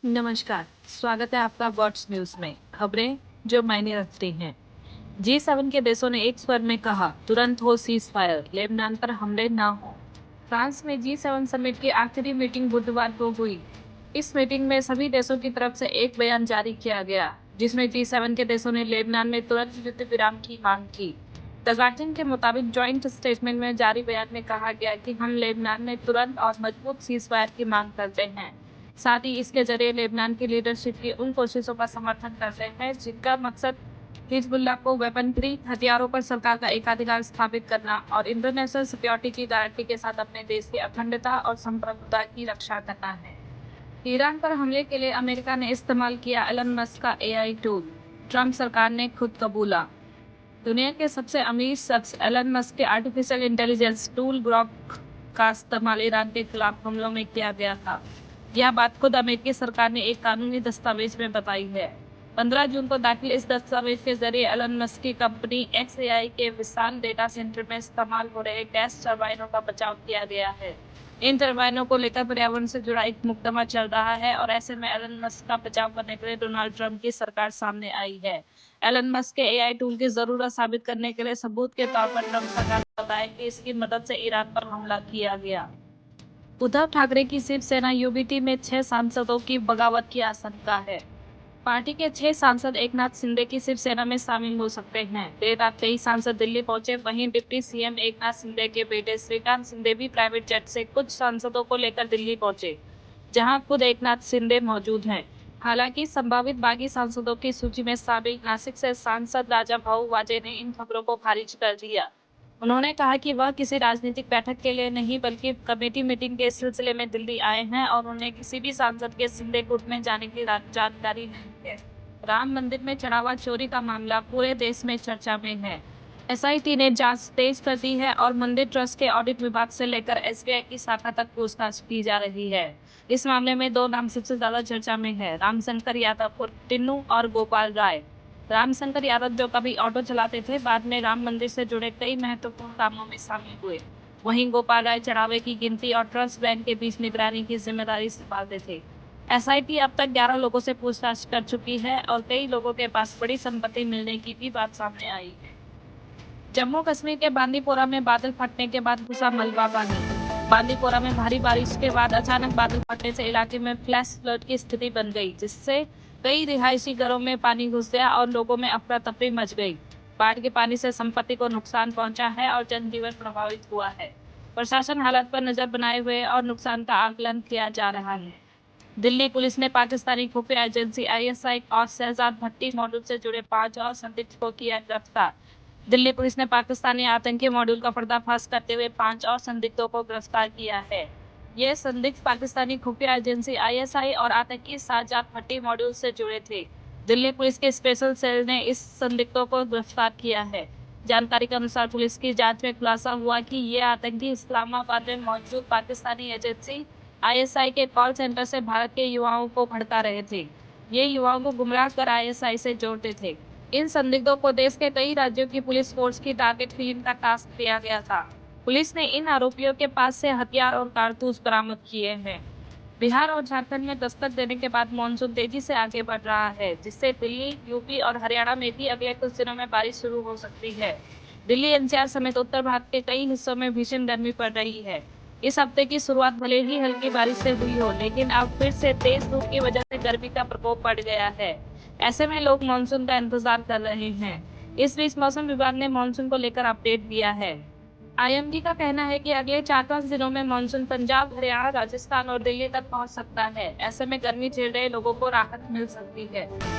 नमस्कार। स्वागत है आपका वॉट्स न्यूज में। खबरें जो मायने रखती हैं। G7 के देशों ने एक स्वर में कहा, तुरंत हो सीज फायर, लेबनान पर हमले ना हो। फ्रांस में G7 समिट की आखिरी मीटिंग बुधवार को हुई। इस मीटिंग में सभी देशों की तरफ से एक बयान जारी किया गया, जिसमें G7 के देशों ने लेबनान में तुरंत युद्ध विराम की मांग की। द गार्डियन के मुताबिक ज्वाइंट स्टेटमेंट में जारी बयान में कहा गया कि हम लेबनान में तुरंत और मजबूत सीज फायर की मांग करते हैं। साथ ही इसके जरिए लेबनान की लीडरशिप की उन कोशिशों का समर्थन करते हैं जिनका मकसद हिजबुल्लाह को वेपन फ्री हथियारों पर सरकार का एकाधिकार स्थापित करना और इंटरनेशनल सिक्योरिटी की गारंटी के साथ अपने देश की अखंडता और संप्रभुता की रक्षा करना है। ईरान पर हमले के लिए अमेरिका ने इस्तेमाल किया एलन मस्क का AI टूल, ट्रंप सरकार ने खुद कबूला। दुनिया के सबसे अमीर शख्स एलन मस्क के आर्टिफिशियल इंटेलिजेंस टूल ग्रॉक का इस्तेमाल ईरान के खिलाफ हमलों में किया गया था। यह बात खुद अमेरिकी सरकार ने एक कानूनी दस्तावेज में बताई है। 15 जून को दाखिल इस दस्तावेज के जरिए एलन मस्क की कंपनी XAI के विशाल डेटा सेंटर में इस्तेमाल हो रहे गैस टरबाइनों का बचाव किया गया है। इन टरबाइनों को लेकर पर्यावरण से जुड़ा एक मुकदमा चल रहा है और ऐसे में एलन मस्क का बचाव करने के लिए डोनाल्ड ट्रंप की सरकार सामने आई है। एलन मस्क के AI टूल की जरूरत साबित करने के लिए सबूत के तौर पर ट्रंप सरकार ने बताया कि इसकी मदद से ईरान पर हमला किया गया। उद्धव ठाकरे की शिवसेना यूबीटी में 6 सांसदों की बगावत की आशंका है। पार्टी के 6 सांसद एकनाथ शिंदे की शिवसेना में शामिल हो सकते हैं। देर रात कई सांसद दिल्ली पहुंचे, वहीं डिप्टी CM एकनाथ शिंदे के बेटे श्रीकांत शिंदे भी प्राइवेट जेट से कुछ सांसदों को लेकर दिल्ली पहुंचे, जहां खुद एकनाथ शिंदे मौजूद हैं। हालांकि संभावित बागी सांसदों की सूची में शामिल नासिक से सांसद राजा भाऊ वाजे ने इन खबरों को खारिज कर दिया। उन्होंने कहा कि वह किसी राजनीतिक बैठक के लिए नहीं बल्कि कमेटी मीटिंग के सिलसिले में दिल्ली आए हैं और उन्हें किसी भी सांसद के शिंदे गुट में जाने की जानकारी नहीं है। राम मंदिर में चढ़ावा चोरी का मामला पूरे देश में चर्चा में है। SIT ने जांच तेज कर दी है और मंदिर ट्रस्ट के ऑडिट विभाग से लेकर SBI की शाखा तक पूछताछ की जा रही है। इस मामले में 2 नाम सबसे ज्यादा चर्चा में है, रामशंकर यादव उर्फ टिन्नू और गोपाल राय। रामशंकर यादव जो कभी ऑटो चलाते थे, बाद में राम मंदिर से जुड़े कई महत्वपूर्ण कामों में शामिल हुए। वहीं गोपाल राय चढ़ावे की गिनती और ट्रस्ट बैंक के बीच निगरानी की जिम्मेदारी संभालते थे। SIT अब तक 11 लोगों से पूछताछ कर चुकी है और कई लोगों के पास बड़ी संपत्ति मिलने की भी बात सामने आई है। जम्मू कश्मीर के बांदीपोरा में बादल फटने के बाद घुसा मलबा पानी। बांदीपोरा में भारी बारिश के बाद अचानक बादल फटने से इलाके में फ्लैश फ्लड की स्थिति बन गई, जिससे कई रिहायशी घरों में पानी घुस गया और लोगों में अफरा तफरी मच गई। बाढ़ के पानी से संपत्ति को नुकसान पहुंचा है और जनजीवन प्रभावित हुआ है। प्रशासन हालात पर नजर बनाए हुए और नुकसान का आकलन किया जा रहा है। दिल्ली पुलिस ने पाकिस्तानी खुफिया एजेंसी ISI और शहजाद भट्टी मॉड्यूल से जुड़े 5 और संदिग्ध को किया गिरफ्तार। दिल्ली पुलिस ने पाकिस्तानी आतंकी मॉड्यूल का पर्दाफाश करते हुए 5 और संदिग्धों को गिरफ्तार किया है। ये संदिग्ध पाकिस्तानी खुफिया एजेंसी ISI और आतंकी शहजाद भट्टी मॉड्यूल से जुड़े थे। दिल्ली पुलिस के स्पेशल सेल ने इस संदिग्धों को गिरफ्तार किया है। जानकारी के अनुसार पुलिस की जांच में खुलासा हुआ कि ये आतंकी इस्लामाबाद में मौजूद पाकिस्तानी एजेंसी ISI के कॉल सेंटर से भारत के युवाओं को भड़का रहे थे। ये युवाओं को गुमराह कर ISI से जोड़ते थे। इन संदिग्धों को देश के कई राज्यों की पुलिस फोर्स की टारगेट फिल्म का टास्क दिया गया था। पुलिस ने इन आरोपियों के पास से हथियार और कारतूस बरामद किए हैं। बिहार और झारखंड में दस्तक देने के बाद मानसून तेजी से आगे बढ़ रहा है, जिससे दिल्ली, यूपी और हरियाणा में भी अगले कुछ दिनों में बारिश शुरू हो सकती है। दिल्ली NCR समेत उत्तर भारत के कई हिस्सों में भीषण गर्मी पड़ रही है। इस हफ्ते की शुरुआत भले ही हल्की बारिश से हुई हो, लेकिन अब फिर से तेज धूप की वजह से गर्मी का प्रकोप बढ़ गया है। ऐसे में लोग मानसून का इंतजार कर रहे हैं। इस बीच मौसम विभाग ने मानसून को लेकर अपडेट दिया है। IMD का कहना है कि अगले 4-5 दिनों में मानसून पंजाब, हरियाणा, राजस्थान और दिल्ली तक पहुंच सकता है। ऐसे में गर्मी झेल रहे लोगों को राहत मिल सकती है।